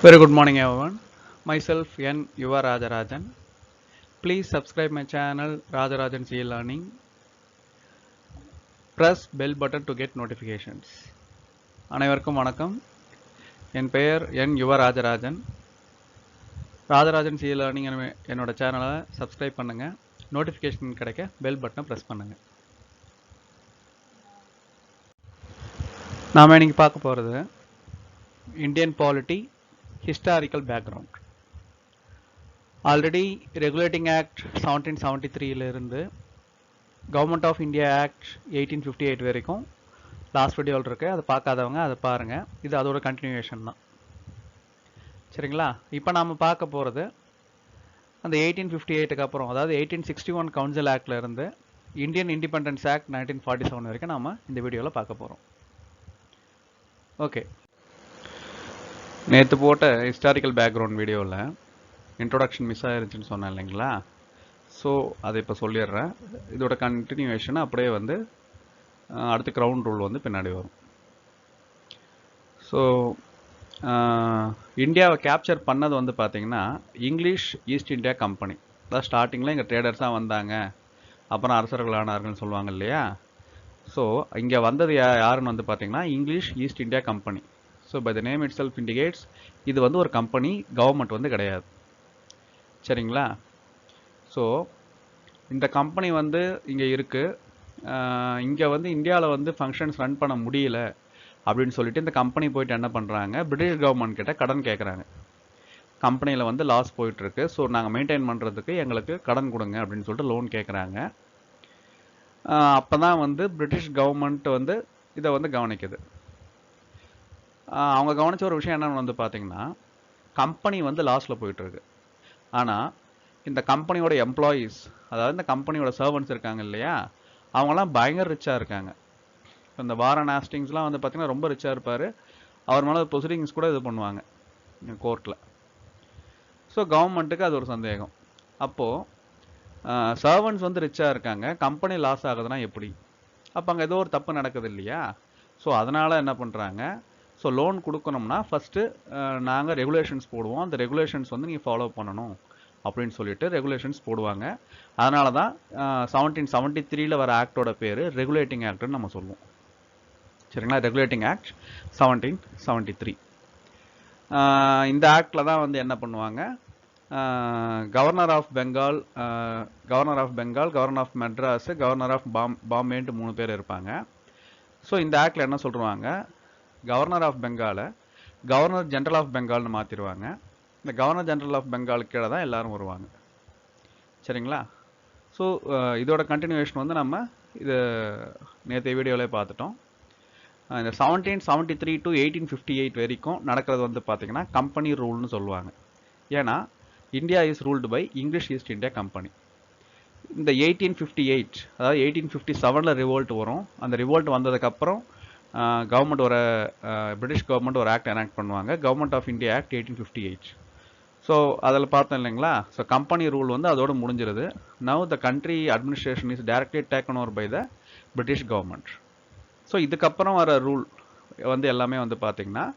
Very good morning everyone. Myself N. Yuva Rajarajan. Please subscribe my channel Rajarajan CA Learning. Press bell button to get notifications. அனைவருக்கும் வணக்கம். என் பெயர் என் யுவ Rajarajan. Rajarajan CA Learning என்னோட சேனலை subscribe பண்ணுங்க. Notification கிடைக்க bell பட்டனை press பண்ணுங்க. நாம இன்னைக்கு பார்க்க போகிறது Indian polity historical background. Already Regulating Act 1773 இருந்து Government of India Act 1858 வரைக்கும் லாஸ்ட் வீடியோவில் இருக்குது. அதை பார்க்காதவங்க அதை பாருங்கள். இது அதோட கண்டினியூவேஷன் தான். சரிங்களா? இப்போ நாம் பார்க்க போகிறது அந்த 1858க்கு அப்புறம், அதாவது 1861 கவுன்சில் ஆக்டில் இருந்து இந்தியன் இண்டிபெண்டன்ஸ் ஆக்ட் 1947 வரைக்கும் நாம் இந்த வீடியோவில் பார்க்க போகிறோம். ஓகே, நேற்று போட்ட ஹிஸ்டாரிக்கல் பேக்ரவுண்ட் வீடியோவில் இன்ட்ரோடக்ஷன் மிஸ் ஆயிருச்சுன்னு சொன்னேன் இல்லைங்களா? ஸோ அதை இப்போ சொல்லிடுறேன். இதோட கண்டினியூவேஷன் அப்படியே வந்து அடுத்த கிரவுண்ட் ரூல் வந்து பின்னாடி வரும். ஸோ இந்தியாவை கேப்சர் பண்ணது வந்து பார்த்திங்கன்னா இங்கிலீஷ் ஈஸ்ட் இந்தியா கம்பெனி. அதாவது ஸ்டார்டிங்கில் இங்கே ட்ரேடர்ஸாக வந்தாங்க, அப்புறம் அரசர்கள் ஆனார்கள்னு சொல்லுவாங்க இல்லையா? ஸோ இங்கே வந்தது யாருன்னு வந்து பார்த்திங்கன்னா English East India company. So by the name itself indicates இது வந்து ஒரு கம்பெனி, கவர்மெண்ட் வந்து கிடையாது. சரிங்களா? ஸோ இந்த கம்பெனி வந்து இங்கே இருக்குது. இங்கே வந்து இந்தியாவில் வந்து ஃபங்க்ஷன்ஸ் ரன் பண்ண முடியல அப்படின்னு சொல்லிட்டு இந்த கம்பெனி போயிட்டு என்ன பண்ணுறாங்க, பிரிட்டிஷ் கவர்மெண்ட் கிட்ட கடன் கேட்குறாங்க. கம்பெனியில் வந்து லாஸ் போயிட்டுருக்கு, ஸோ நாங்கள் மெயின்டைன் பண்ணுறதுக்கு எங்களுக்கு கடன் கொடுங்க அப்படின்னு சொல்லிட்டு லோன் கேட்குறாங்க. அப்போ தான் வந்து பிரிட்டிஷ் கவர்மெண்ட் வந்து இதை வந்து கவனிக்குது. அவங்க கவனித்த ஒரு விஷயம் என்னென்னு வந்து பார்த்திங்கன்னா, கம்பெனி வந்து லாஸில் போயிட்டுருக்கு. ஆனால் இந்த கம்பெனியோட எம்ப்ளாயீஸ், அதாவது இந்த கம்பெனியோட சர்வன்ட்ஸ் இருக்காங்க இல்லையா, அவங்களாம் பயங்கர ரிச்சாக இருக்காங்க. இந்த வாரன் ஹேஸ்டிங்ஸ்லாம் வந்து பார்த்திங்கன்னா ரொம்ப ரிச்சாக இருப்பார். அவர் மேலே ப்ரொசீடிங்ஸ் கூட இது பண்ணுவாங்க கோர்ட்டில். ஸோ கவர்மெண்ட்டுக்கு அது ஒரு சந்தேகம். அப்போது சர்வன்ட்ஸ் வந்து ரிச்சாக இருக்காங்க, கம்பெனி லாஸ் ஆகுதுன்னா எப்படி? அப்போ அங்கே ஏதோ ஒரு தப்பு நடக்குது இல்லையா? ஸோ அதனால் என்ன பண்ணுறாங்க, ஸோ லோன் கொடுக்கணும்னா ஃபஸ்ட்டு நாங்கள் ரெகுலேஷன்ஸ் போடுவோம், அந்த ரெகுலேஷன்ஸ் வந்து நீங்கள் ஃபாலோ பண்ணணும் அப்படின்னு சொல்லிட்டு ரெகுலேஷன்ஸ் போடுவாங்க. அதனால தான் 1773 வர ஆக்டோட பேர் ரெகுலேட்டிங் ஆக்ட்னு நம்ம சொல்லுவோம். சரிங்களா? Regulating act 1773. இந்த ஆக்டில் தான் வந்து என்ன பண்ணுவாங்க, governor of Bengal, governor of Madras, governor of பாம்பேன்ட்டு 3 பேர் இருப்பாங்க. ஸோ இந்த ஆக்டில் என்ன சொல்லுவாங்க, கவர்னர் ஆஃப் பெங்காலை கவர்னர் ஜென்ரல் ஆஃப் பெங்கால்னு மாற்றிடுவாங்க. இந்த கவர்னர் ஜென்ரல் ஆஃப் பெங்காலுக்கு கீழே தான் எல்லோரும் வருவாங்க. சரிங்களா? ஸோ இதோட கண்டினியூவேஷன் வந்து நம்ம இது நேற்று வீடியோவிலே பார்த்துட்டோம். இந்த 1773 to 1858 வரைக்கும் நடக்கிறது வந்து பார்த்திங்கன்னா கம்பெனி ரூல்னு சொல்லுவாங்க. ஏன்னா India is ruled by English East India company. இந்த 1858, அதாவது 1857 ரிவோல்ட் வரும். அந்த ரிவோல்ட் வந்ததுக்கப்புறம் கவர்மெண்ட் ஒரு பிரிட்டிஷ் கவர்மெண்ட் ஒரு ஆக்ட் எனாக்ட் பண்ணுவாங்க, government of India act 1858. So அதில் பார்த்தோம் இல்லைங்களா? ஸோ கம்பெனி ரூல் வந்து அதோடு முடிஞ்சிருது. Now the country administration is directly taken over by the British government. So இதுக்கப்புறம் வர ரூல் வந்து எல்லாமே வந்து பார்த்திங்கன்னா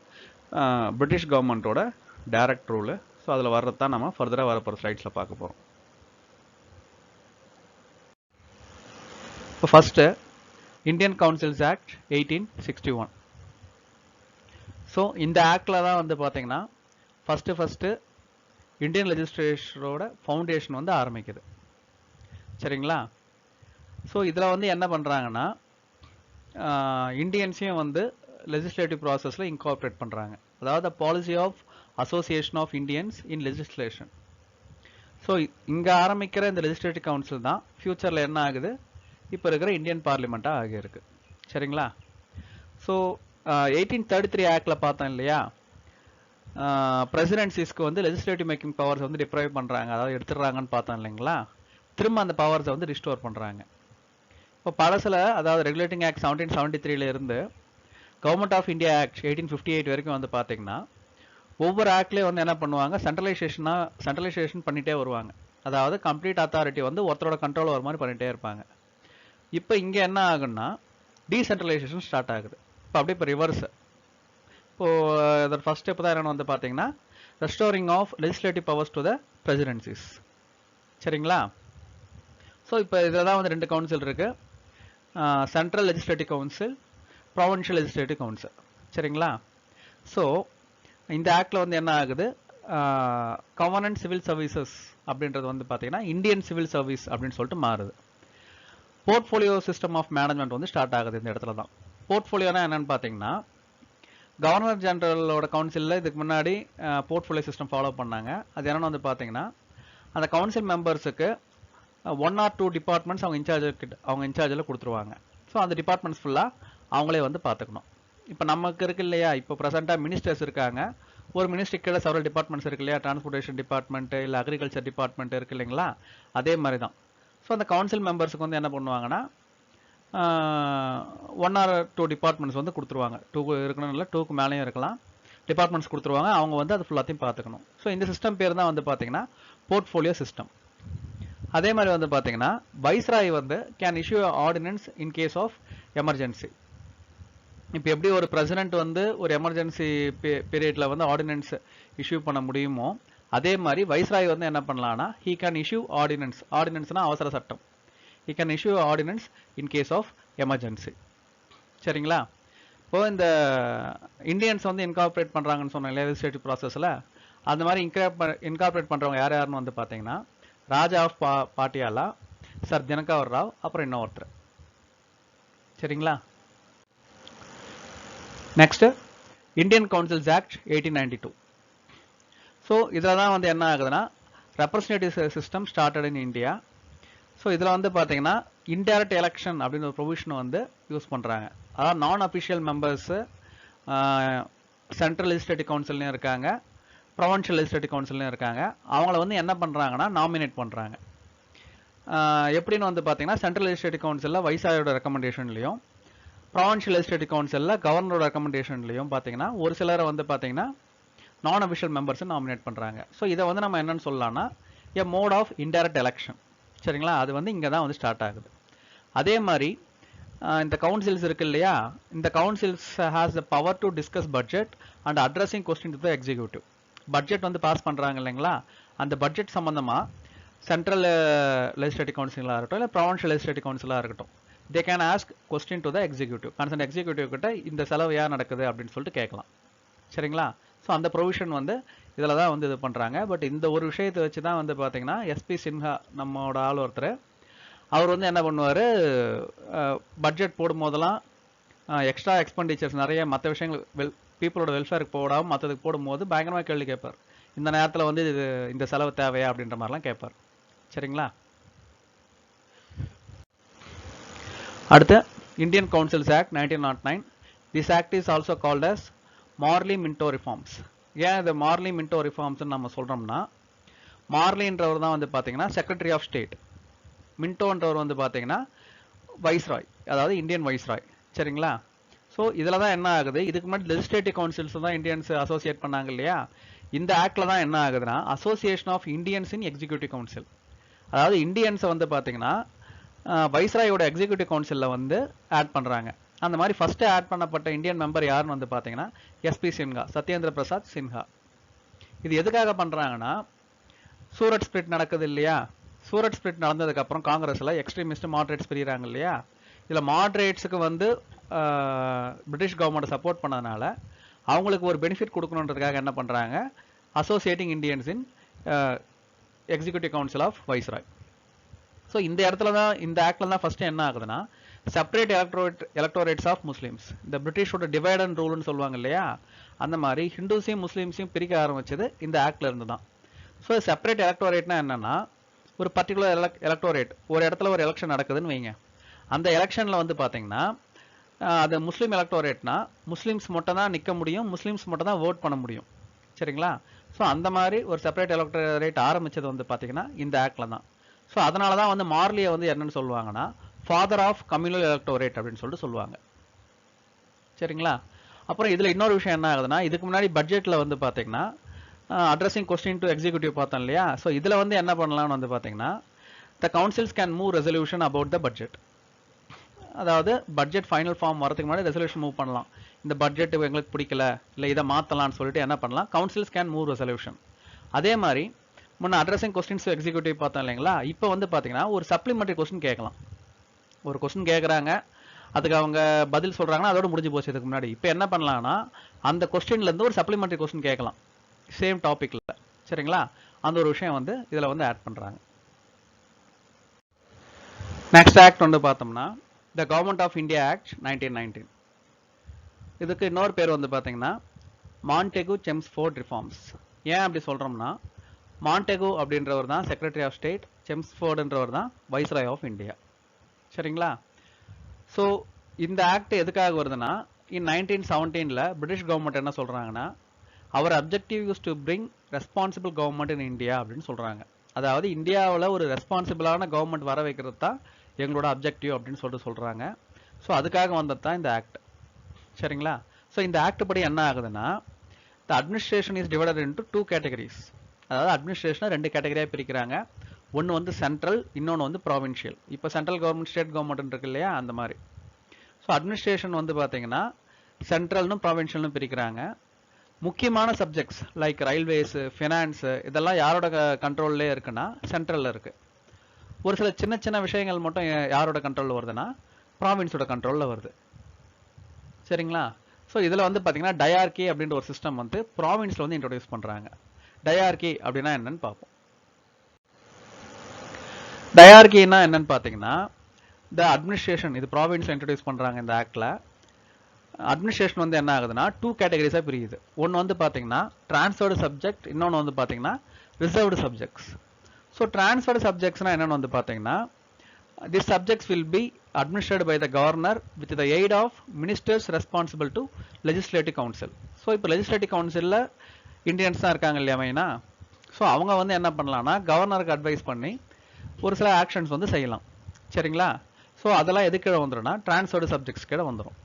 பிரிட்டிஷ் கவர்மெண்ட்டோட டைரக்ட் ரூலு. ஸோ அதில் வர்றது தான் நம்ம ஃபர்தராக வரப்போகிற ஸ்லைட்ஸில் பார்க்க போகிறோம். இப்போ first Indian councils act 1861. So இந்த ஆக்டில் தான் வந்து பார்த்திங்கன்னா ஃபஸ்ட்டு இந்தியன் லெஜிஸ்லேச்சரோட ஃபவுண்டேஷன் வந்து ஆரம்பிக்குது. சரிங்களா? ஸோ இதில் வந்து என்ன பண்ணுறாங்கன்னா இந்தியன்ஸையும் வந்து லெஜிஸ்லேட்டிவ் ப்ராசஸில் இன்கார்பரேட் பண்ணுறாங்க. அதாவது policy of association of Indians in legislation. So இங்கே ஆரம்பிக்கிற இந்த லெஜிஸ்லேட்டிவ் கவுன்சில் தான் ஃப்யூச்சரில் என்ன ஆகுது, இப்போ இருக்கிற இந்தியன் பார்லிமெண்ட்டாக ஆகியிருக்கு. சரிங்களா? ஸோ 1833 ஆக்டில் பார்த்தோம் இல்லையா, பிரசிடென்சிஸ்க்கு வந்து லெஜிஸ்லேட்டிவ் மேக்கிங் பவர்ஸ் வந்து டிப்ரைவ் பண்ணுறாங்க, அதாவது எடுத்துடுறாங்கன்னு பார்த்தோம் இல்லைங்களா? திரும்ப அந்த பவர்ஸை வந்து ரிஸ்டோர் பண்ணுறாங்க. இப்போ பழசில், அதாவது ரெகுலேட்டிங் ஆக்ட் 1773 இருந்து கவர்மெண்ட் ஆஃப் இந்தியா ஆக்ட் 1858 வரைக்கும் வந்து பார்த்திங்கன்னா ஒவ்வொரு ஆக்ட்லேயும் வந்து என்ன பண்ணுவாங்க, சென்ட்ரலைசேஷன் பண்ணிகிட்டே வருவாங்க. அதாவது கம்ப்ளீட் அத்தாரிட்டி வந்து ஒருத்தரோட கண்ட்ரோல் வர மாதிரி பண்ணிகிட்டே இருப்பாங்க. இப்போ இங்கே என்ன ஆகுன்னா டீசென்ட்ரலைசேஷன் ஸ்டார்ட் ஆகுது. இப்போ அப்படியே இப்போ ரிவர்ஸ். இப்போது இதோட ஃபஸ்ட் ஸ்டெப் தான் என்னென்னு வந்து பார்த்தீங்கன்னா restoring of legislative powers to the presidencies. சரிங்களா? ஸோ இப்போ இதில் தான் வந்து 2 கவுன்சில் இருக்கு, central legislative council, provincial legislative council. சரிங்களா? ஸோ இந்த ஆக்டில் வந்து என்ன ஆகுது, கவர்னன்ட் சிவில் சர்வீசஸ் அப்படின்றது வந்து பார்த்தீங்கன்னா இந்தியன் சிவில் சர்வீஸ் அப்படின்னு சொல்லிட்டு மாறுது. போர்ட்ஃபோலியோ சிஸ்டம் ஆஃப் மேனேஜ்மெண்ட் வந்து ஸ்டார்ட் ஆகுது இந்த இடத்துல தான். போர்ட்ஃபோலியோனா என்னன்னு பார்த்தீங்கன்னா, கவர்னர் ஜெனரலோட கவுன்சிலில் இதுக்கு முன்னாடி போர்ட்ஃபோலியோ சிஸ்டம் ஃபாலோ பண்ணாங்க. அது என்னென்னு வந்து பார்த்தீங்கன்னா, அந்த கவுன்சில் மெம்பர்ஸுக்கு 1 or 2 டிபார்ட்மெண்ட்ஸ் அவங்க இன்சார்ஜில் கொடுத்துருவாங்க. ஸோ அந்த டிபார்ட்மெண்ட்ஸ் ஃபுல்லாக அவங்களே வந்து பார்த்துக்கணும். இப்போ நமக்கு இருக்கு இல்லையா, இப்போ ப்ரெசென்ட்டாக மினிஸ்டர்ஸ் இருக்காங்க, ஒரு மினிஸ்ட்ரிக்கு கீழே செவரல் டிபார்ட்மெண்ட்ஸ் இருக்கு இல்லையா, டிரான்ஸ்போர்ட்டேஷன் டிபார்ட்மெண்ட் இல்லை அக்ரிகல்ச்சர் டிபார்ட்மெண்ட் இருக்கு இல்லைங்களா, அதே மாதிரி தான். ஸோ அந்த கவுன்சில் மெம்பர்ஸுக்கு வந்து என்ன பண்ணுவாங்கன்னா 1 or 2 டிபார்ட்மெண்ட்ஸ் வந்து கொடுத்துருவாங்க. 2 இருக்கணும் இல்லை, 2க்கு மேலேயும் இருக்கலாம், டிபார்ட்மெண்ட்ஸ் கொடுத்துருவாங்க. அவங்க வந்து அது ஃபுல்லாத்தையும் பார்த்துக்கணும். ஸோ இந்த சிஸ்டம் பேர் தான் வந்து பார்த்தீங்கன்னா போர்ட்ஃபோலியோ சிஸ்டம். அதே மாதிரி வந்து பார்த்தீங்கன்னா வைஸ்ராய் வந்து can issue ordinance in case of emergency. இப்போ எப்படி ஒரு பிரசிடென்ட் வந்து ஒரு எமர்ஜென்சி பீரியட்ல வந்து ஆர்டினன்ஸ் இஷ்யூ பண்ண முடியுமோ, அதே மாதிரி வைஸ்ராய் வந்து என்ன பண்ணலாம்னா ஹீ கேன் இஷ்யூ ஆர்டினன்ஸ். ஆர்டினன்ஸ்னா அவசர சட்டம். He can issue ordinance in case of emergency. சரிங்களா? இப்போ இந்த இந்தியன்ஸ் வந்து இன்கார்பரேட் பண்ணுறாங்கன்னு சொன்ன லெஜிஸ்லேட்டிவ் ப்ராசஸில், அந்த மாதிரி இன்கார்பரேட் பண்ணுறவங்க யார் யாருன்னு வந்து பார்த்தீங்கன்னா ராஜா ஆஃப் பாட்டியாலா, சர் தினகர் ராவ், அப்புறம் இன்னொருத்தர். சரிங்களா? Next Indian councils act 1892. So இதில் தான் வந்து என்ன ஆகுதுன்னா representative system started in India. So இதில் வந்து பார்த்தீங்கன்னா இன்டைரக்ட் எலெக்ஷன் அப்படின்னு ஒரு ப்ரொவிஷன் வந்து யூஸ் பண்ணுறாங்க. அதாவது நான் அஃபிஷியல் மெம்பர்ஸு சென்ட்ரல் லெஜிஸ்லேட்டிவ் கவுன்சில்லையும் இருக்காங்க, ப்ரொவின்ஷியல் லெஜிஸ்லேட்டிவ் கவுன்சில்லையும் இருக்காங்க. அவங்கள வந்து என்ன பண்ணுறாங்கன்னா நாமினேட் பண்ணுறாங்க. எப்படின்னு வந்து பார்த்தீங்கன்னா சென்ட்ரல் லெஜிஸ்லேட்டிவ் கவுன்சிலில் வைஸ்ராயோட ரெக்கமெண்டேஷன்லையும், ப்ராவின்ஷியல் லெஜிஸ்லேட்டிவ் கவுன்சிலில் கவர்னரோட ரெக்கமெண்டேஷன்லையும் பார்த்தீங்கன்னா ஒரு சிலரை வந்து பார்த்தீங்கன்னா நான் அஃபிஷியல் மெம்பர்ஸை நாமினேட் பண்ணுறாங்க. ஸோ இதை வந்து நம்ம என்னன்னு சொல்லலாம்னா எ மோட் ஆஃப் இன்டைரக்ட் எலெக்ஷன். சரிங்களா? அது வந்து இங்கே தான் வந்து ஸ்டார்ட் ஆகுது. அதே மாதிரி இந்த கவுன்சில்ஸ் இருக்கு இல்லையா, இந்த councils has the power to discuss budget and addressing question to the executive. Budget வந்து பாஸ் பண்ணுறாங்க இல்லைங்களா, அந்த பட்ஜெட் சம்மந்தமாக சென்ட்ரல் லெஜிஸ்லேட்டிவ் கவுன்சிலாக இருக்கட்டும் இல்லை ப்ராவின்ஷியல் லெஜிஸ்லேட்டிவ் கவுன்சிலாக இருக்கட்டும், they can ask question to the executive. Concern executive கிட்ட இந்த செலவு யார் நடக்குது அப்படின்னு சொல்லிட்டு கேட்கலாம். சரிங்களா? ஸோ அந்த ப்ரொவிஷன் வந்து இதில் தான் வந்து இது பண்ணுறாங்க. பட் இந்த ஒரு விஷயத்தை வச்சு தான் வந்து பார்த்தீங்கன்னா எஸ்பி சின்ஹா நம்மளோட ஆள் ஒருத்தர், அவர் வந்து என்ன பண்ணுவார், பட்ஜெட் போடும்போதெல்லாம் எக்ஸ்ட்ரா எக்ஸ்பெண்டிச்சர்ஸ் நிறைய மற்ற விஷயங்கள் பீப்புளோட வெல்ஃபேருக்கு போடாமல் மற்றதுக்கு போடும்போது பயங்கரமாக கேள்வி கேட்பார். இந்த நேரத்தில் வந்து இது இந்த செலவு தேவையா அப்படின்ற மாதிரிலாம் கேட்பார். சரிங்களா? அடுத்து Indian councils act 1909. This act is also called as Morley Minto reforms. ஏன் இது மார்லி மின்டோ ரிஃபார்ம்ஸ்ன்னு நம்ம சொல்கிறோம்னா, மார்லின்றவர் தான் வந்து பார்த்தீங்கன்னா செக்ரட்டரி ஆஃப் ஸ்டேட், மின்டோன்றவர் வந்து பார்த்தீங்கன்னா வைஸ்ராய், அதாவது இந்தியன் வைஸ்ராய். சரிங்களா? ஸோ இதில் தான் என்ன ஆகுது, இதுக்கு முன்னாடி லெஜிஸ்லேட்டிவ் கவுன்சில்ஸ் தான் இந்தியன்ஸ் அசோசியேட் பண்ணாங்க இல்லையா, இந்த ஆக்டில் தான் என்ன ஆகுதுன்னா association of Indians in executive council. அதாவது இந்தியன்ஸை வந்து பார்த்தீங்கன்னா வைஸ்ராயோட எக்ஸிக்யூட்டிவ் கவுன்சிலில் வந்து ஆட் பண்ணுறாங்க. அந்த மாதிரி ஃபஸ்ட்டு ஆட் பண்ணப்பட்ட இந்தியன் மெம்பர் யாருன்னு வந்து பார்த்தீங்கன்னா எஸ்பி சின்ஹா, சத்யேந்திர பிரசாத் சின்ஹா. இது எதுக்காக பண்ணுறாங்கன்னா, சூரட் ஸ்பிளிட் நடக்குது இல்லையா, சூரட் ஸ்பிளிட் நடந்ததுக்கப்புறம் காங்கிரஸில் எக்ஸ்ட்ரீமிஸ்ட் மாட்ரேட்ஸ் பிரிகிறாங்க இல்லையா, இதில் மாட்ரேட்ஸுக்கு வந்து பிரிட்டிஷ் கவர்மெண்ட் சப்போர்ட் பண்ணதுனால அவங்களுக்கு ஒரு பெனிஃபிட் கொடுக்கணுன்றதுக்காக என்ன பண்ணுறாங்க, associating Indians in executive council of viceroy. So இந்த இடத்துல தான் இந்த ஆக்டில் தான் ஃபஸ்ட்டு என்ன ஆகுதுன்னா செப்பரேட் எலக்டோரேட்ஸ் ஆஃப் முஸ்லீம்ஸ். இந்த பிரிட்டிஷோட டிவைட் அண்ட் ரூல்னு சொல்லுவாங்க இல்லையா, அந்த மாதிரி ஹிந்துஸையும் முஸ்லீம்ஸையும் பிரிக்க ஆரம்பிச்சது இந்த ஆக்டில் இருந்து தான். ஸோ செப்பரேட் எலக்டோரேட்னா என்னன்னா, ஒரு பர்டிகுலர் எலக்டோரேட் ஒரு இடத்துல ஒரு எலெக்ஷன் நடக்குதுன்னு வைங்க, அந்த எலெக்ஷனில் வந்து பார்த்தீங்கன்னா அது முஸ்லீம் எலக்டோரேட்னா முஸ்லீம்ஸ் மட்டும் தான் நிற்க முடியும், முஸ்லீம்ஸ் மட்டும் தான் ஓட் பண்ண முடியும். சரிங்களா? ஸோ அந்த மாதிரி ஒரு செப்பரேட் எலக்டோரேட் ஆரம்பித்தது வந்து பார்த்தீங்கன்னா இந்த ஆக்டில் தான். ஸோ அதனால தான் வந்து மார்லியை வந்து என்னன்னு சொல்லுவாங்கன்னா ஃபாதர் ஆஃப் கம்யூனல் எலக்டோரேட் அப்படின்னு சொல்லிட்டு சொல்லுவாங்க. சரிங்களா? அப்புறம் இதில் இன்னொரு விஷயம் என்ன ஆகுதுன்னா, இதுக்கு முன்னாடி பட்ஜெட்டில் வந்து பார்த்தீங்கன்னா அட்ரஸிங் கொஸ்டின் டு எக்ஸிக்யூட்டிவ் பார்த்தோம் இல்லையா, ஸோ இதில் வந்து என்ன பண்ணலாம்னு வந்து பார்த்தீங்கன்னா the councils can move resolution about the budget. அதாவது பட்ஜெட் ஃபைனல் ஃபார்ம் வரதுக்கு முன்னாடி ரெசல்யூஷன் மூவ் பண்ணலாம். இந்த பட்ஜெட் எங்களுக்கு பிடிக்கல, இல்லை இதை மாற்றலாம்னு சொல்லிட்டு என்ன பண்ணலாம், கவுன்சில்ஸ் கேன் மூவ் ரெசல்யூஷன். அதே மாதிரி முன்ன அட்ரஸிங் கொஸ்டின்ஸ் எக்ஸிக்யூட்டிவ் பார்த்தோம் இல்லைங்களா, இப்போ வந்து பார்த்தீங்கன்னா ஒரு சப்ளிமெண்ட்ரி கொஸ்டின் கேட்கலாம். ஒரு கொஸ்டின் கேட்குறாங்க, அதுக்கு அவங்க பதில் சொல்கிறாங்கன்னா அதோட முடிஞ்சு போச்சு இதுக்கு முன்னாடி. இப்போ என்ன பண்ணலாம்னா அந்த கொஸ்டின்லேருந்து ஒரு சப்ளிமெண்ட்ரி கொஸ்டின் கேட்கலாம் சேம் டாப்பிக்கில். சரிங்களா, அந்த ஒரு விஷயம் வந்து இதில் வந்து ஆட் பண்ணுறாங்க. நெக்ஸ்ட் ஆக்ட் வந்து பார்த்தோம்னா the government of India act 1919. இதுக்கு இன்னொரு பேர் வந்து பார்த்தீங்கன்னா மான்டெகு செம்ஸ்ஃபோர்ட் ரிஃபார்ம்ஸ். ஏன் அப்படி சொல்கிறோம்னா, மான்டெகு அப்படின்றவர் தான் செக்ரட்டரி ஆஃப் ஸ்டேட், செம்ஸ்ஃபோர்டுன்றவர் தான் வைஸ்ராய் ஆஃப் இந்தியா. சரிங்களா, ஸோ இந்த ஆக்ட் எதுக்காக வருதுன்னா, இன் 1917 பிரிட்டிஷ் கவர்மெண்ட் என்ன சொல்கிறாங்கன்னா, அவர் objective use to bring responsible government in India அப்படின்னு சொல்கிறாங்க. அதாவது இந்தியாவில் ஒரு ரெஸ்பான்சிபிளான கவர்மெண்ட் வர வைக்கிறது தான் எங்களோட அப்ஜெக்டிவ் அப்படின்னு சொல்கிறாங்க. ஸோ அதுக்காக வந்தது தான் இந்த ஆக்ட். சரிங்களா, ஸோ இந்த ஆக்ட் படி என்ன ஆகுதுன்னா, த administration is divided into 2 categories. அதாவது அட்மினிஸ்ட்ரேஷனை 2 கேட்டகரியாக பிரிக்கிறாங்க. ஒன்று வந்து சென்ட்ரல், இன்னொன்று வந்து ப்ராவின்ஷியல். இப்போ சென்ட்ரல் கவர்மெண்ட் ஸ்டேட் கவர்மெண்ட் இருக்கு இல்லையா, அந்த மாதிரி. ஸோ அட்மினிஸ்ட்ரேஷன் வந்து பார்த்தீங்கன்னா சென்ட்ரல்னு ப்ராவின்ஷியல்னு பிரிக்கிறாங்க. முக்கியமான சப்ஜெக்ட்ஸ் லைக் ரயில்வேஸு, ஃபினான்ஸு, இதெல்லாம் யாரோட கண்ட்ரோல்லே இருக்குன்னா சென்ட்ரலில் இருக்குது. ஒரு சில சின்ன சின்ன விஷயங்கள் மட்டும் யாரோட கண்ட்ரோலில் வருதுன்னா ப்ராவின்ஸோட கண்ட்ரோலில் வருது. சரிங்களா, ஸோ இதில் வந்து பார்த்தீங்கன்னா டயார்கி அப்படின்ற ஒரு சிஸ்டம் வந்து ப்ராவின்ஸில் வந்து இன்ட்ரோடியூஸ் பண்ணுறாங்க. டயார்கி அப்படின்னா என்னன்னு பார்ப்போம். டயார்கின்னா என்னன்னு பார்த்தீங்கன்னா, த அட்மினிஸ்ட்ரேஷன், இது ப்ராவின்ஸில் இன்ட்ரோடியூஸ் பண்ணுறாங்க இந்த ஆக்டில். அட்மினிஸ்ட்ரேஷன் வந்து என்ன ஆகுதுன்னா 2 கேட்டகரிஸாக பிரியுது. ஒன்று வந்து பார்த்தீங்கன்னா டிரான்ஸ்ஃபர்டு சப்ஜெக்ட், இன்னொன்று வந்து பார்த்தீங்கன்னா ரிசர்வ்டு சப்ஜெக்ட்ஸ். ஸோ டிரான்ஸ்ஃபர்டு சப்ஜெக்ட்ஸ்னால் என்னென்னு வந்து பார்த்தீங்கன்னா, this subjects will be administered by the governor with the aid of ministers responsible to legislative council. So இப்போ legislative councilல இந்தியன்ஸ் தான் இருக்காங்க இல்லையா மெயினா. ஸோ அவங்க வந்து என்ன பண்ணலாம்னா கவர்னருக்கு அட்வைஸ் பண்ணி ஒரு சில ஆக்ஷன்ஸ் வந்து செய்யலாம். சரிங்களா, ஸோ அதெல்லாம் எது கீழே வந்துடும்னா டிரான்ஸ்ஃபர்டு சப்ஜெக்ட்ஸ் கீழே வந்துடும்.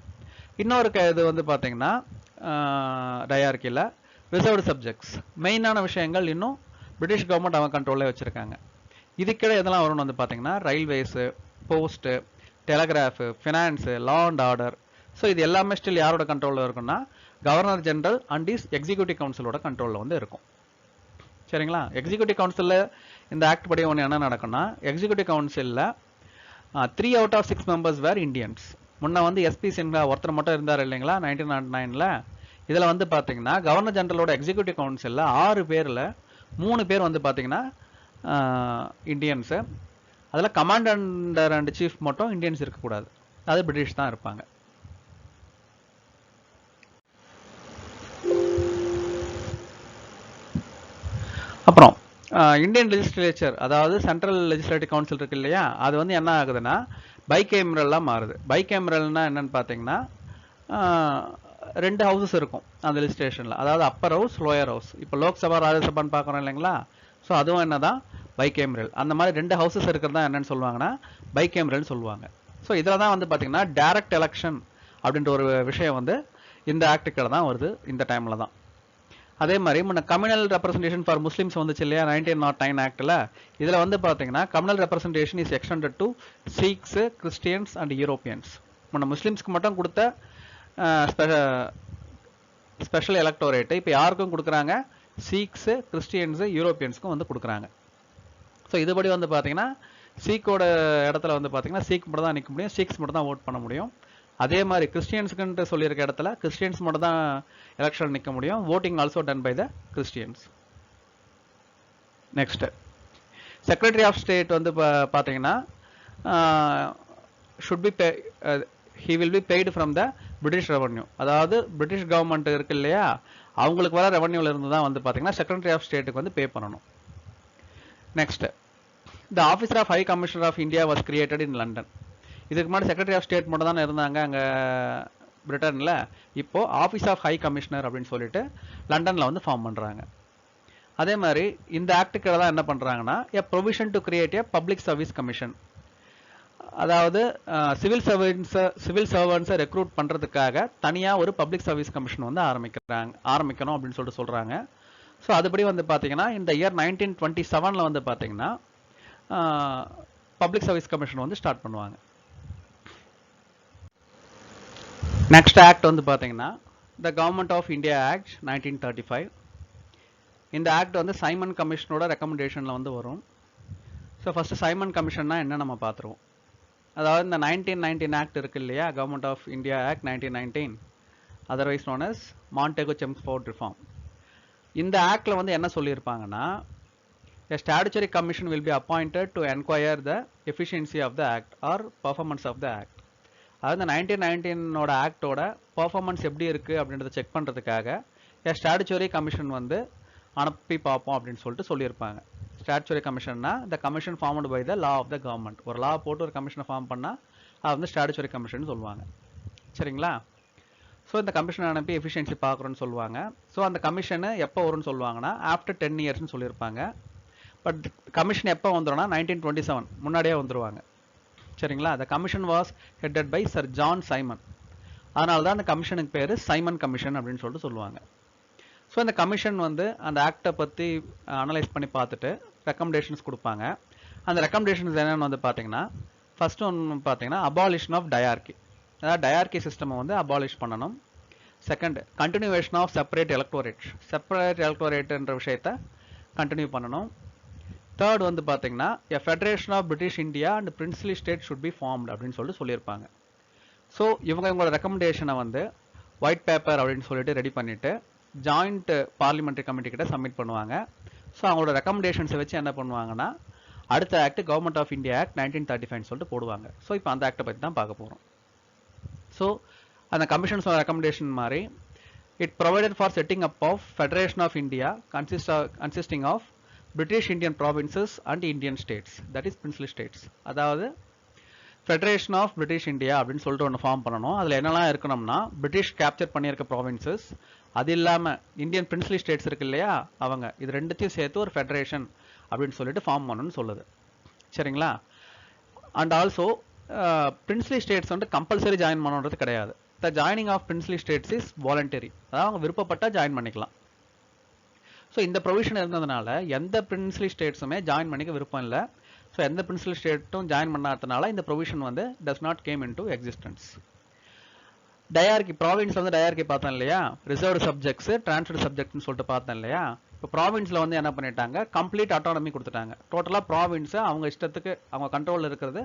இன்னொரு இது வந்து பார்த்தீங்கன்னா டயார்கியில் ரிசர்வ்டு சப்ஜெக்ட்ஸ், மெயினான விஷயங்கள் இன்னும் பிரிட்டிஷ் கவர்மெண்ட் அவங்க கண்ட்ரோல்லே வச்சுருக்காங்க. இதுக்கிടെ எதெல்லாம் வரும்னு வந்து பார்த்தீங்கன்னா railways, post, telegraph, finance, law and order. So இது எல்லாமே ஸ்டில் யாரோட கண்ட்ரோலில் இருக்குன்னா governor general and is executive கவுன்சிலோட கண்ட்ரோலில் வந்து இருக்கும். சரிங்களா, எக்ஸிக்யூட்டிவ் கவுன்சிலில் இந்த ஆக்ட் படி ஒன்று என்ன நடக்கும்னா, எக்ஸிக்யூட்டிவ் கவுன்சிலில் 3 out of 6 members where Indians. முன்ன வந்து எஸ்பி சின்ஹா ஒருத்தர் மட்டும் இருந்தார் இல்லைங்களா 1909. இதில் வந்து பார்த்தீங்கன்னா கவர்னர் ஜெனரலோட எக்ஸிக்யூட்டிவ் கவுன்சிலில் 6 பேரில் 3 பேர் வந்து பார்த்தீங்கன்னா இந்தியன்ஸு. அதில் கமாண்டர் அண்ட் சீஃப் மட்டும் இந்தியன்ஸ் இருக்கக்கூடாது, அது பிரிட்டிஷ் தான் இருப்பாங்க. அப்புறம் இந்தியன் லெஜிஸ்லேச்சர், அதாவது சென்ட்ரல் லெஜிஸ்லேட்டிவ் கவுன்சில் இருக்கு இல்லையா, அது வந்து என்ன ஆகுதுன்னா பைகேமரலாக மாறுது. பைகேமரல்னா என்னன்னு பார்த்தீங்கன்னா 2 ஹவுசஸ் இருக்கும் அந்த லெஜிஸ்லேஷனில், அதாவது அப்பர் ஹவுஸ், லோயர் ஹவுஸ். இப்போ லோக்சபா, ராஜ்யசபான்னு பார்க்குறோம் இல்லைங்களா, ஸோ அதுவும் என்ன தான் பைகேமரல். அந்த மாதிரி 2 ஹவுசஸ் இருக்கிறது தான் என்னன்னு சொல்லுவாங்கன்னா பைகேமரல்னு சொல்லுவாங்க. ஸோ இதில் தான் வந்து பார்த்தீங்கன்னா டைரக்ட் எலெக்ஷன் அப்படின்ற ஒரு விஷயம் வந்து இந்த ஆக்டுக்கில் தான் வருது இந்த டைமில் தான். அதே மாதிரி முன்ன கம்யூனல் ரெப்ரஸன்டேஷன் ஃபார் முஸ்லிம்ஸ் வந்துச்சு இல்லையா 1909 ஆக்டில். இதில் வந்து பார்த்தீங்கன்னா communal representation is extended to Sikhs, Christians and Europeans. முன்ன முஸ்லிம்ஸ்க்கு மட்டும் கொடுத்த ஸ்பெஷல் எலக்டோரேட் இப்போ யாருக்கும் கொடுக்குறாங்க, சீக்ஸு, கிறிஸ்டியன்ஸு, யூரோப்பியன்ஸுக்கும் வந்து கொடுக்குறாங்க. ஸோ இதுபடி வந்து பார்த்தீங்கன்னா சீக்கோட இடத்துல வந்து பார்த்தீங்கன்னா சீக் மட்டும் தான் நிற்க முடியும், சீக்ஸ் மட்டும் தான் ஓட் பண்ண முடியும். அதே மாதிரி கிறிஸ்டியன்ஸுக்குன்ட்டு சொல்லியிருக்க இடத்துல கிறிஸ்டியன்ஸ் மட்டும் தான் எலெக்ஷன் நிற்க முடியும். voting also done by the Christians. Next secretary of state வந்து பார்த்தீங்கன்னா should be he will be paid from the British revenue. அதாவது பிரிட்டிஷ் கவர்மெண்ட் இருக்கு இல்லையா, அவங்களுக்கு வர ரெவன்யூல இருந்து தான் வந்து பார்த்தீங்கன்னா செக்ரட்டரி ஆஃப் ஸ்டேட்டுக்கு வந்து பே பண்ணணும். Next the officer of high commissioner of India was created in London. இதுக்கு முன்னாடி செக்ரட்டரி ஆஃப் ஸ்டேட் மட்டும் தானே இருந்தாங்க அங்கே பிரிட்டனில். இப்போது ஆஃபீஸ் ஆஃப் ஹை கமிஷனர் அப்படின்னு சொல்லிட்டு லண்டனில் வந்து ஃபார்ம் பண்ணுறாங்க. அதே மாதிரி இந்த ஆக்டுக்கு தான் என்ன பண்ணுறாங்கன்னா a provision to create a public service commission. அதாவது சிவில் சர்வன்ஸை ரெக்ரூட் பண்ணுறதுக்காக தனியாக ஒரு பப்ளிக் சர்வீஸ் கமிஷன் வந்து ஆரம்பிக்கணும் அப்படின்னு சொல்லிட்டு சொல்கிறாங்க. ஸோ அதுபடி வந்து பார்த்தீங்கன்னா இந்த இயர் 1927 வந்து பார்த்தீங்கன்னா பப்ளிக் சர்வீஸ் கமிஷன் வந்து ஸ்டார்ட் பண்ணுவாங்க. நெக்ஸ்ட் ஆக்ட் வந்து பார்த்தீங்கன்னா the government of India act 1935. இந்த ஆக்ட் வந்து சைமன் கமிஷனோட ரெக்கமெண்டேஷனில் வந்து வரும். ஸோ ஃபஸ்ட்டு சைமன் கமிஷன்னா என்ன நம்ம பார்த்துருவோம். அதாவது இந்த 1919 ஆக்ட் இருக்கு இல்லையா, government of India act 1919, otherwise known as Montagu Chelmsford reform. இந்த ஆக்டில் வந்து என்ன சொல்லியிருப்பாங்கன்னா, a statutory commission will be appointed to inquire the efficiency of the act or performance of the act. அதாவது இந்த 1919ஓட ஆக்டோட பர்ஃபார்மன்ஸ் எப்படி இருக்குது அப்படின்றத செக் பண்ணுறதுக்காக ஸ்டாட்டுச்சரி கமிஷன் வந்து அனுப்பி பார்ப்போம் அப்படின்னு சொல்லிட்டு சொல்லியிருப்பாங்க. ஸ்டாட்டுச்சரி கமிஷன்னா the commission formed by the law of the government. ஒரு லா போட்டு ஒரு கமிஷனை ஃபார்ம் பண்ணால் அது வந்து ஸ்டாட்டுச்சரி கமிஷன் சொல்லுவாங்க. சரிங்களா? ஸோ இந்த கமிஷனை அனுப்பி எஃபிஷியன்சி பார்க்குறோன்னு சொல்லுவாங்க. ஸோ அந்த கமிஷனு எப்போ வரும்னு சொல்லுவாங்கன்னா ஆஃப்டர் 10 இயர்ஸ்னு சொல்லியிருப்பாங்க. பட் கமிஷன் எப்போ வந்துடும்னா 1927 முன்னாடியே வந்துடுவாங்க. சரிங்களா? The commission was headed by sir John Simon. அதனால தான் அந்த கமிஷனுக்கு பேர் சைமன் கமிஷன் அப்படின்னு சொல்லிட்டு சொல்லுவாங்க. ஸோ அந்த கமிஷன் வந்து அந்த ஆக்டை பற்றி அனலைஸ் பண்ணி பார்த்துட்டு ரெக்கமெண்டேஷன்ஸ் கொடுப்பாங்க. அந்த ரெக்கமெண்டேஷன்ஸ் என்னென்னு வந்து பார்த்தீங்கன்னா, ஃபஸ்ட்டு ஒன்று பார்த்தீங்கன்னா அபாலிஷன் ஆஃப் டயார்கி. அதாவது டயார்கி சிஸ்டமை வந்து அபாலிஷ் பண்ணணும். செகண்ட், கண்டினியூவேஷன் ஆஃப் செப்பரேட் எலக்டோரேட்ன்ற விஷயத்தை கண்டினியூ பண்ணணும். தேர்ட் வந்து பார்த்தீங்கன்னா a federation of British India and princely state should be formed அப்படின்னு சொல்லிட்டு சொல்லியிருப்பாங்க. ஸோ இவங்களோட ரெக்கமெண்டேஷனை வந்து ஒயிட் பேப்பர் அப்படின்னு சொல்லிட்டு ரெடி பண்ணிவிட்டு ஜாயிண்ட் பார்லிமெண்ட்ரி கமிட்டி கிட்ட சப்மிட் பண்ணுவாங்க. ஸோ அவங்களோட ரெக்கமெண்டேஷன்ஸை வச்சு என்ன பண்ணுவாங்கன்னா அடுத்த act government of India act 1935 சொல்லிட்டு போடுவாங்க. ஸோ இப்போ அந்த ஆக்டை பற்றி தான் பார்க்க போகிறோம். ஸோ அந்த கமிஷன்ஸோட ரெக்கமெண்டேஷன் மாதிரி it provided for setting up of federation of India consisting of British Indian provinces and Indian states, that is princely states. அதாவது ஃபெடரேஷன் ஆஃப் பிரிட்டிஷ் இந்தியா அப்படின்னு சொல்லிட்டு ஒன்று ஃபார்ம் பண்ணணும். அதில் என்னெல்லாம் இருக்கணும்னா பிரிட்டிஷ் கேப்சர் பண்ணியிருக்க ப்ராவின்சஸ், அது இல்லாமல் இந்தியன் பிரின்ஸ்லி ஸ்டேட்ஸ் இருக்கு இல்லையா அவங்க, இது ரெண்டுத்தையும் சேர்த்து ஒரு ஃபெடரேஷன் அப்படின்னு சொல்லிட்டு ஃபார்ம் பண்ணணும்னு சொல்லுது. சரிங்களா? அண்ட் ஆல்சோ பிரின்ஸ்லி ஸ்டேட்ஸ் வந்து கம்பல்சரி ஜாயின் பண்ணுறது கிடையாது. The joining of princely states is voluntary. அதாவது அவங்க விருப்பப்பட்டால் ஜாயின் பண்ணிக்கலாம். ஸோ இந்த ப்ரொவிஷன் இருந்ததுனால எந்த பிரின்ஸ்லி ஸ்டேட்ஸுமே ஜாயின் பண்ணிக்க விருப்பம் இல்லை. ஸோ எந்த பிரின்ஸ்லி ஸ்டேட்டும் ஜாயின் பண்ணாததுனால இந்த ப்ரொவிஷன் வந்து does not game in to existence. Dyarchy province வந்து டயார்கி பார்த்தேன் இல்லையா, ரிசர்வ்டு சப்ஜெக்ட்ஸ் ட்ரான்ஸ்ஃபர்டு சப்ஜெக்ட்னு சொல்லிட்டு பார்த்தேன் இல்லையா. இப்போ ப்ராவின்ஸில் வந்து என்ன பண்ணிட்டாங்க, கம்ப்ளீட் அட்டானமி கொடுத்துட்டாங்க. டோட்டலாக ப்ராவின்ஸை அவங்க இஷ்டத்துக்கு அவங்க கண்ட்ரோலில் இருக்கிறது,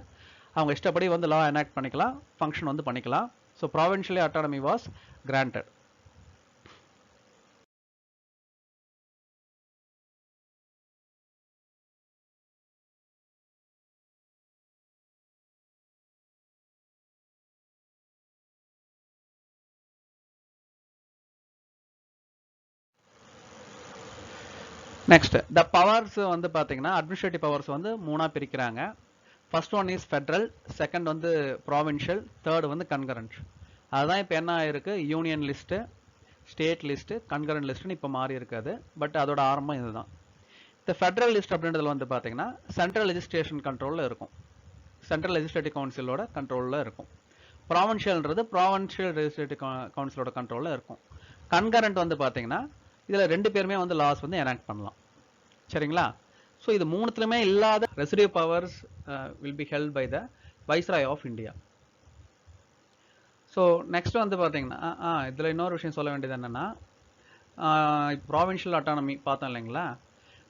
அவங்க இஷ்டப்படி வந்து லா எனாக்ட் பண்ணிக்கலாம், ஃபங்க்ஷன் வந்து பண்ணிக்கலாம். So provincially autonomy was granted. Next the powers வந்து பார்த்தீங்கன்னா அட்மினிஸ்ட்ரேட்டிவ் பவர்ஸ் வந்து மூணாக பிரிக்கிறாங்க. First one is federal, second வந்து ப்ராவின்ஷியல், தேர்ட் வந்து கன்கரண்ட். அதுதான் இப்போ என்ன ஆயிருக்கு, union list, state list, concurrent லிஸ்ட்டுன்னு இப்போ மாறி இருக்காது. பட் அதோட ஆரம்பம் இதுதான். இந்த ஃபெட்ரல் லிஸ்ட் அப்படின்றதுல வந்து பார்த்தீங்கன்னா சென்ட்ரல் லெஜிஸ்லேஷன் கண்ட்ரோலில் இருக்கும், சென்ட்ரல் லெஜிஸ்லேட்டிவ் கவுன்சிலோட கண்ட்ரோலில் இருக்கும். ப்ராவின்ஷியல்ன்றது ப்ராவின்ஷியல் லெஜிஸ்லேட்டிவ் கவுன்சிலோட கண்ட்ரோலில் இருக்கும். கன்கரண்ட் வந்து பார்த்தீங்கன்னா இதில் ரெண்டு பேருமே வந்து லாஸ் வந்து எனாக்ட் பண்ணலாம். சரிங்களா? ஸோ இது மூணுத்துலையுமே இல்லாத residue powers will be held by the viceroy of India. So next வந்து பார்த்தீங்கன்னா இதில் இன்னொரு விஷயம் சொல்ல வேண்டியது என்னென்னா, ப்ராவின்ஷியல் அட்டானமி பார்த்தோம் இல்லைங்களா.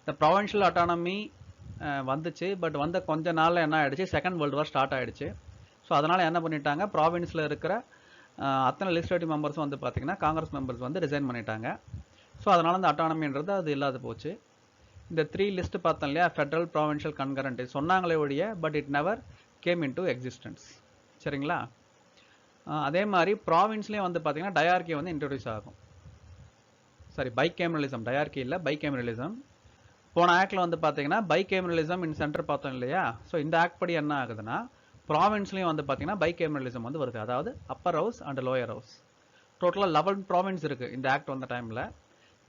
இந்த ப்ராவின்ஷியல் அட்டானமி வந்துச்சு. பட் வந்த கொஞ்ச நாளில் என்ன ஆகிடுச்சு, செகண்ட் வேர்ல்டு வார் ஸ்டார்ட் ஆகிடுச்சு. ஸோ அதனால் என்ன பண்ணிட்டாங்க, ப்ராவின்ஸில் இருக்கிற அத்தனை லெஜிஸ்லேட்டிவ் மெம்பர்ஸும் வந்து பார்த்தீங்கன்னா காங்கிரஸ் மெம்பர்ஸ் வந்து ரிசைன் பண்ணிட்டாங்க. ஸோ அதனால் அந்த அட்டானமின்றது அது இல்லாத போச்சு. இந்த 3 லிஸ்ட் பார்த்தோம் இல்லையா, ஃபெட்ரல், ப்ராவின்ஷியல், கன்கரண்ட் சொன்னாங்களே ஒழிய but it never game in to existence. சரிங்களா? அதே மாதிரி ப்ராவின்ஸ்லேயும் வந்து பார்த்தீங்கன்னா டயார்கி வந்து இன்ட்ரடியூஸ் ஆகும். சாரி, பைகேமரலிசம், டயார்கி இல்லை, பைகேமரலிசம். போன ஆக்டில் வந்து பார்த்தீங்கன்னா பைகேமரலிசம் இன் சென்டர் பார்த்தோம் இல்லையா. ஸோ இந்த ஆக்ட் படி என்ன ஆகுதுன்னா ப்ராவின்ஸ்லேயும் வந்து பார்த்தீங்கன்னா பைகேமரலிசம் வந்து வருது. அதாவது Appar house and lower house. டோட்டலாக 11 ப்ராவின்ஸ் இருக்குது இந்த ஆக்ட் வந்த டைமில்.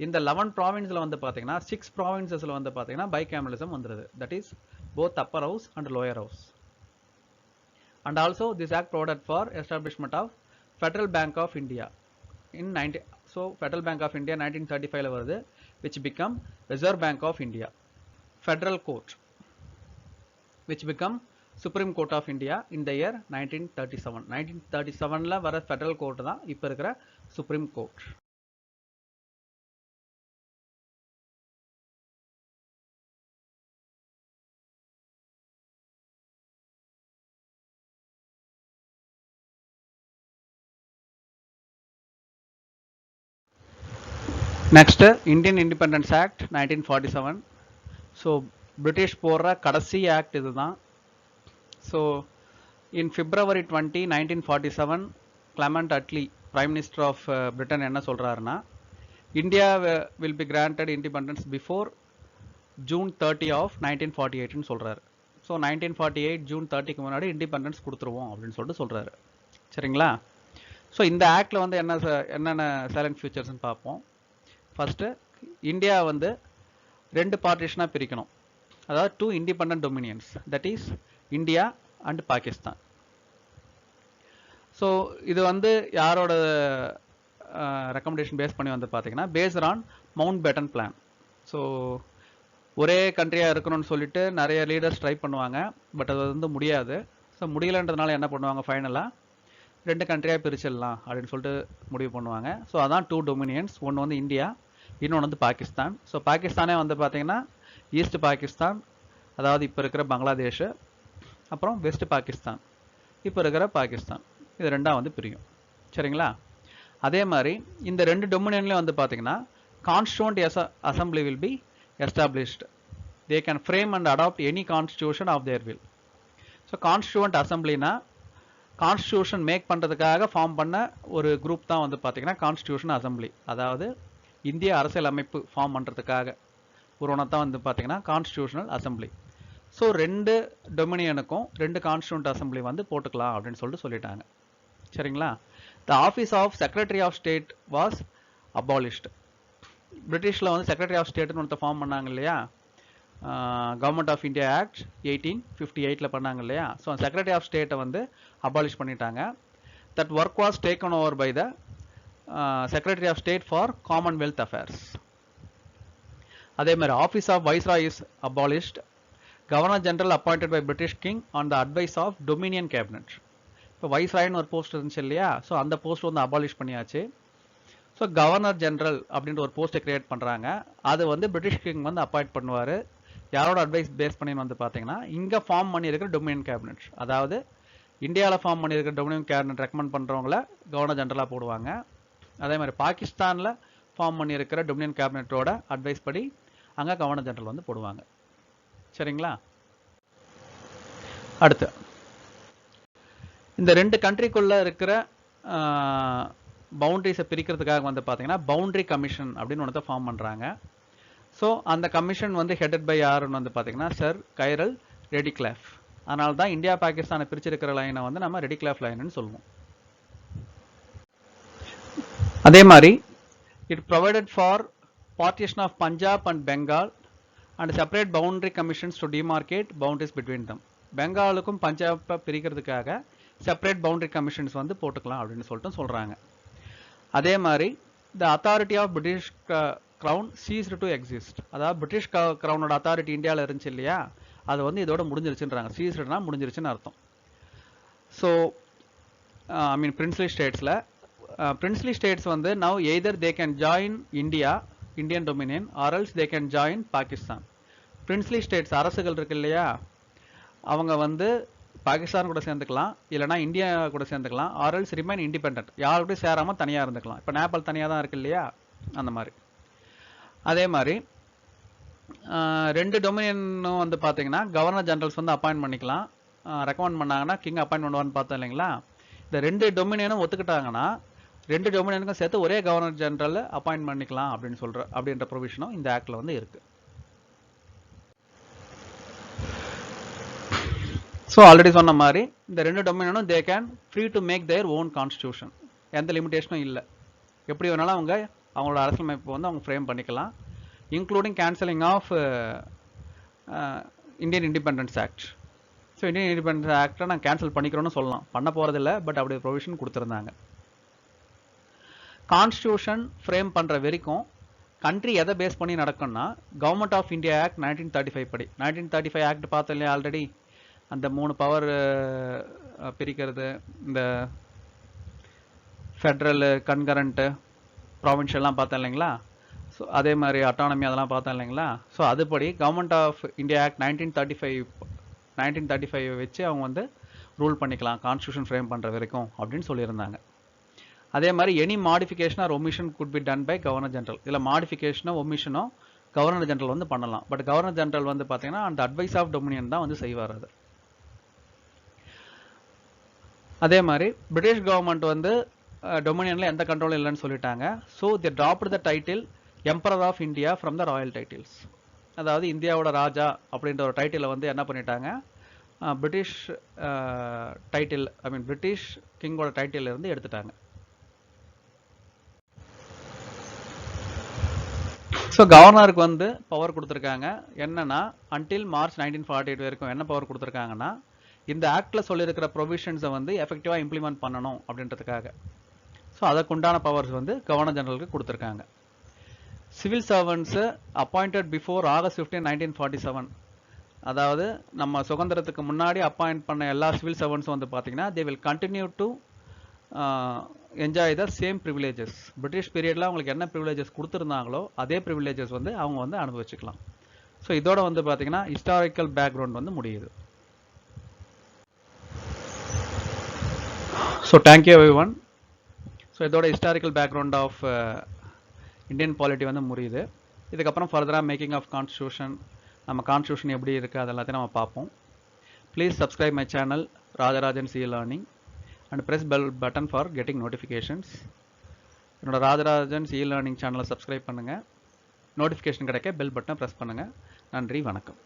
இந்த 11 ப்ராவின்ஸில் வந்து பார்த்தீங்கன்னா 6 ப்ராவின்சஸில் வந்து பார்த்தீங்கன்னா பைகேமரலிசம் வந்துடுது. That is both upper house and lower house. And also this act provided for establishment of federal bank of India in 90. So federal bank of India 1935 வருது, which become reserve bank of India. Federal court which become supreme court of India in the year 1937. 1937ல வர federal court தான் இப்போ இருக்கிற supreme court. Next Indian independence act 1947. So British போடுற கடைசி act இதுதான். So in February 20, 1947 Clement Attlee prime minister of Britain என்ன சொல்கிறாருன்னா, India will be granted independence before June 30 of 1948ன்னு சொல்கிறாரு. ஸோ 1948 June 30க்கு முன்னாடி இண்டிபெண்டன்ஸ் கொடுத்துருவோம் அப்படின்னு சொல்லிட்டு சொல்கிறாரு. சரிங்களா? ஸோ இந்த ஆக்டில் வந்து என்னென்ன சைலண்ட் ஃபியூச்சர்ஸ்ன்னு பார்ப்போம். ஃபஸ்ட்டு இந்தியா வந்து 2 பார்ட்டிஷனாக பிரிக்கணும். அதாவது 2 independent dominions, that is India and Pakistan. So இது வந்து யாரோட ரெக்கமெண்டேஷன் பேஸ் பண்ணி வந்து பார்த்தீங்கன்னா, பேஸ்ட் ஆன் மவுண்ட் பேட்டன் பிளான். ஸோ ஒரே கண்ட்ரியாக இருக்கணும்னு சொல்லிட்டு நிறைய லீடர்ஸ் ட்ரை பண்ணுவாங்க, பட் அது வந்து முடியாது. ஸோ முடியலன்றதுனால என்ன பண்ணுவாங்க, ஃபைனலாக 2 கண்ட்ரியாக பிரிச்சிடலாம் அப்படின்னு சொல்லிட்டு முடிவு பண்ணுவாங்க. ஸோ அதான் 2 டொமினியன்ஸ். ஒன்று வந்து இந்தியா, இன்னொன்று வந்து பாகிஸ்தான். ஸோ பாகிஸ்தானே வந்து பார்த்தீங்கன்னா ஈஸ்ட் பாகிஸ்தான், அதாவது இப்போ இருக்கிற பங்களாதேஷ், அப்புறம் வெஸ்ட் பாகிஸ்தான், இப்போ இருக்கிற பாகிஸ்தான். இது 2ஆக வந்து பிரியும். சரிங்களா? அதே மாதிரி இந்த 2 டொமினியன்லேயும் வந்து பார்த்தீங்கன்னா constituent assembly will be established. They can frame and adopt any constitution of their will. So constituent அசம்பிளினா கான்ஸ்டியூஷன் மேக் பண்ணுறதுக்காக ஃபார்ம் பண்ண ஒரு குரூப் தான் வந்து பார்த்தீங்கன்னா கான்ஸ்டியூஷன் அசம்பிளி. அதாவது இந்திய அரசியல் அமைப்பு ஃபார்ம் பண்ணுறதுக்காக உருவனத்தான் வந்து பார்த்தீங்கன்னா கான்ஸ்டியூஷனல் அசம்பிளி. ஸோ 2 டொமினியனுக்கும் 2 கான்ஸ்டியூண்ட் அசம்பிளி வந்து போட்டுக்கலாம் அப்படின்னு சொல்லிட்டு சொல்லிட்டாங்க. சரிங்களா? The office of secretary of state was abolished. பிரிட்டிஷில் வந்து செக்ரட்டரி ஆஃப் ஸ்டேட்னு ஒருத்தர் ஃபார்ம் பண்ணாங்க இல்லையா, கவர்மெண்ட் ஆஃப் இந்தியா ஆக்ட் 1858 பண்ணாங்க இல்லையா. ஸோ செக்ரட்டரி ஆஃப் ஸ்டேட்டை வந்து அபாலிஷ் பண்ணிட்டாங்க. That work was taken over by the secretary of state for commonwealth affairs. அதே மாதிரி office of viceroy is abolished. Governor general appointed by British king on the advice of dominion cabinet. இப்போ வைஸ்ராய்னு ஒரு post இருந்துச்சு இல்லையா, so அந்த post வந்து abolish பண்ணியாச்சு. ஸோ கவர்னர் ஜெனரல் அப்படின்ற ஒரு போஸ்ட்டை கிரியேட் பண்ணுறாங்க. அது வந்து பிரிட்டிஷ் கிங் வந்து அப்பாயிண்ட் பண்ணுவார். யாரோட அட்வைஸ் பேஸ் பண்ணி வந்து பார்த்தீங்கன்னா இங்கே ஃபார்ம் பண்ணியிருக்கிற டொமினியன் கேபினட், அதாவது இந்தியாவில் ஃபார்ம் பண்ணியிருக்கிற டொமினியன் கேபினட் ரெக்கமெண்ட் பண்ணுறவங்கள கவர்னர் ஜெனரலாக போடுவாங்க. அதே மாதிரி பாகிஸ்தானில் ஃபார்ம் பண்ணியிருக்கிற டொமினியன் கேபினட்டோட அட்வைஸ் படி அங்கே கவர்னர் ஜெனரல் வந்து போடுவாங்க. சரிங்களா? அடுத்து இந்த 2 கண்ட்ரிக்குள்ளே இருக்கிற பவுண்டரிஸை பிரிக்கிறதுக்காக வந்து பார்த்தீங்கன்னா பவுண்டரி கமிஷன் அப்படின்னு ஒன்றத்தை ஃபார்ம் பண்ணுறாங்க. ஸோ அந்த கமிஷன் வந்து ஹெடட் பை யாருன்னு வந்து பார்த்தீங்கன்னா சர் கைரல் ரெடிக்லாஃப். அதனால தான் இந்தியா பாகிஸ்தானை பிரிச்சிருக்கிற லைனை வந்து நம்ம ரெடிக்லாஃப் லைன்னு சொல்லுவோம். அதே மாதிரி it provided for partition of Punjab and Bengal and separate boundary commissions to demarcate boundaries between them. பெங்காலுக்கும் பஞ்சாபை பிரிக்கிறதுக்காக செப்பரேட் பவுண்டரி கமிஷன்ஸ் வந்து போட்டுக்கலாம் அப்படின்னு சொல்லிட்டு சொல்கிறாங்க. அதே மாதிரி the authority of British crown ceased to exist. அதாவது பிரிட்டிஷ் க்ரௌனோட அத்தாரிட்டி இந்தியாவில் இருந்துச்சு இல்லையா, அது வந்து இதோட முடிஞ்சிருச்சுன்றாங்க. சீஸ்டுனா முடிஞ்சிருச்சுன்னு அர்த்தம். ஸோ ஐ மீன் பிரின்ஸ்லி ஸ்டேட்ஸில் பிரின்ஸ்லி ஸ்டேட்ஸ் வந்து now either they can join Indian dominion or else they can join Pakistan. Princely states அரசுகள் இருக்கு இல்லையா, அவங்க வந்து பாகிஸ்தான் கூட சேர்ந்துக்கலாம், இல்லைனா இந்தியா கூட சேர்ந்துக்கலாம், ஆர் எல்ஸ் ரிமைன் இண்டிபெண்ட், யாருக்கிட்டையும் சேராமல் தனியாக இருந்துக்கலாம். இப்போ நேபாள் தனியாக தான் இருக்கு இல்லையா, அந்த மாதிரி. அதே மாதிரி 2 டொமினியனும் வந்து பார்த்தீங்கன்னா கவர்னர் ஜெனரல்ஸ் வந்து அப்பாயின்ட் பண்ணிக்கலாம். ரெக்கமெண்ட் பண்ணாங்கன்னா கிங் அப்பாயின்ட் பண்ணுவான்னு பார்த்தோம் இல்லைங்களா. இந்த 2 டொமினியனும் ஒத்துக்கிட்டாங்கன்னா 2 டொமினியனுக்கும் சேர்த்து ஒரே கவர்னர் ஜெனரல் அப்பாயின்ட் பண்ணிக்கலாம் அப்படின்ற ப்ரொவிஷனும் இந்த ஆக்டில் வந்து இருக்குது. ஸோ ஆல்ரெடி சொன்ன மாதிரி இந்த 2 டொமினியனும் they can free to make their own constitution. எந்த லிமிடேஷனும் இல்லை. எப்படி வேணாலும் அவங்களோட அரசியலமைப்பு வந்து அவங்க ஃப்ரேம் பண்ணிக்கலாம், including cancelling of Indian independence act. So Indian independence ஆக்டை நான் கேன்சல் பண்ணிக்கிறோன்னு சொல்லலாம், பண்ண போகிறதில்ல, பட் அப்படி ப்ரொவிஷன் கொடுத்துருந்தாங்க. கான்ஸ்டியூஷன் ஃப்ரேம் பண்ணுற வரைக்கும் கண்ட்ரி எதை பேஸ் பண்ணி நடக்கும்னா கவர்மெண்ட் ஆஃப் இந்தியா ஆக்ட் 1935 படி. 1935 ஆக்ட் பார்த்தோம் இல்லையா ஆல்ரெடி, அந்த 3 பவர் பிரிக்கிறது, இந்த ஃபெட்ரல், கன்கரண்ட்டு, ப்ராவின்ஷியல்லாம் பார்த்தோம் இல்லைங்களா? ஸோ அதே மாதிரி அட்டானமி அதெல்லாம் பார்த்தோம் இல்லைங்களா? ஸோ அதுபடி கவர்மெண்ட் ஆஃப் இந்தியா ஆக்ட் 1935 வச்சு அவங்க வந்து ரூல் பண்ணிக்கலாம் கான்ஸ்டியூஷன் ஃப்ரேம் பண்ணுற வரைக்கும் அப்படின்னு சொல்லியிருந்தாங்க. அதே மாதிரி any modification or omission could be done by governor general. இதில் மாடிஃபிகேஷனோ ஒமிஷனோ கவர்னர் ஜெனரல் வந்து பண்ணலாம். பட் கவர்னர் ஜெனரல் வந்து பார்த்தீங்கன்னா அந்த அட்வைஸ் ஆஃப் டொமினியன் தான் வந்து செய்வார் அது. அதே மாதிரி பிரிட்டிஷ் கவர்மெண்ட் வந்து டொமினியனில் எந்த கண்ட்ரோலும் இல்லைன்னு சொல்லிட்டாங்க. So they dropped the title emperor of India from the royal titles. அதாவது இந்தியாவோட ராஜா அப்படின்ற ஒரு டைட்டிலை வந்து என்ன பண்ணிட்டாங்க, பிரிட்டிஷ் டைட்டில், பிரிட்டிஷ் கிங்கோட டைட்டில் இருந்து எடுத்துட்டாங்க. ஸோ கவர்னருக்கு வந்து பவர் கொடுத்துருக்காங்க. என்னன்னா அன்டில் மார்ச் 1948 வரைக்கும் என்ன பவர் கொடுத்துருக்காங்கன்னா, இந்த ஆக்டில் சொல்லியிருக்கிற ப்ரொவிஷன்ஸை வந்து எஃபெக்டிவாக இம்ப்ளிமெண்ட் பண்ணணும் அப்படின்றதுக்காக. ஸோ அதற்குண்டான பவர்ஸ் வந்து கவர்னர் ஜெனரலுக்கு கொடுத்துருக்காங்க. Civil servants appointed before August 15, 1947, அதாவது நம்ம சுதந்திரத்துக்கு முன்னாடி அப்பாயிண்ட் பண்ண எல்லா சிவில் சர்வன்ட்ஸும் வந்து பார்த்தீங்கன்னா they will continue to enjoy the same privileges. British பீரியடில் அவங்களுக்கு என்ன ப்ரிவிலேஜஸ் கொடுத்துருந்தாங்களோ அதே ப்ரிவிலேஜஸ் வந்து அவங்க வந்து அனுபவிச்சுக்கலாம். ஸோ இதோட வந்து பார்த்தீங்கன்னா ஹிஸ்டாரிக்கல் பேக்ரவுண்ட் வந்து முடியுது. So thank you everyone. ஸோ இதோட historical background of Indian polity வந்து முடியுது. இதுக்கப்புறம் ஃபர்தராக மேக்கிங் ஆஃப் கான்ஸ்டியூஷன், நம்ம கான்ஸ்டியூஷன் எப்படி இருக்குது அது எல்லாத்தையும் நம்ம பார்ப்போம். Please subscribe my channel Rajarajan CA learning and press bell button for getting notifications. என்னோட ராஜராஜன் CA லேர்னிங் சேனலை சப்ஸ்கிரைப் பண்ணுங்கள். நோட்டிஃபிகேஷன் கிடைக்க பெல் பட்டனை ப்ரெஸ் பண்ணுங்கள். நன்றி, வணக்கம்.